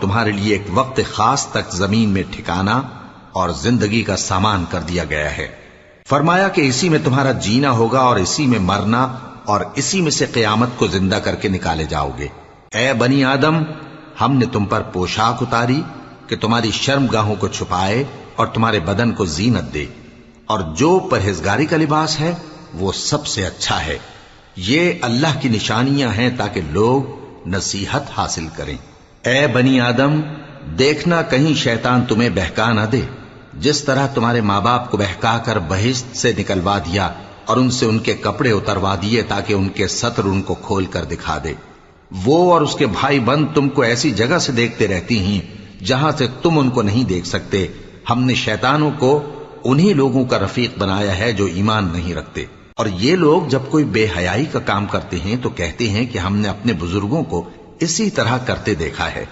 تمہارے لیے ایک وقت خاص تک زمین میں ٹھکانا اور زندگی کا سامان کر دیا گیا ہے۔ فرمایا کہ اسی میں تمہارا جینا ہوگا اور اسی میں مرنا، اور اسی میں سے قیامت کو زندہ کر کے نکالے جاؤ گے۔ اے بنی آدم، ہم نے تم پر پوشاک اتاری کہ تمہاری شرم گاہوں کو چھپائے اور تمہارے بدن کو زینت دے، اور جو پرہیزگاری کا لباس ہے وہ سب سے اچھا ہے۔ یہ اللہ کی نشانیاں ہیں تاکہ لوگ نصیحت حاصل کریں۔ اے بنی آدم، دیکھنا کہیں شیطان تمہیں بہکا نہ دے، جس طرح تمہارے ماں باپ کو بہکا کر بہشت سے نکلوا دیا اور ان سے ان کے کپڑے اتروا دیے تاکہ ان کے ستر ان کو کھول کر دکھا دے۔ وہ اور اس کے بھائی بند تم کو ایسی جگہ سے دیکھتے رہتی ہیں جہاں سے تم ان کو نہیں دیکھ سکتے۔ ہم نے شیطانوں کو انہی لوگوں کا رفیق بنایا ہے جو ایمان نہیں رکھتے۔ اور یہ لوگ جب کوئی بے حیائی کا کام کرتے ہیں تو کہتے ہیں کہ ہم نے اپنے بزرگوں کو اسی طرح کرتے دیکھا ہے۔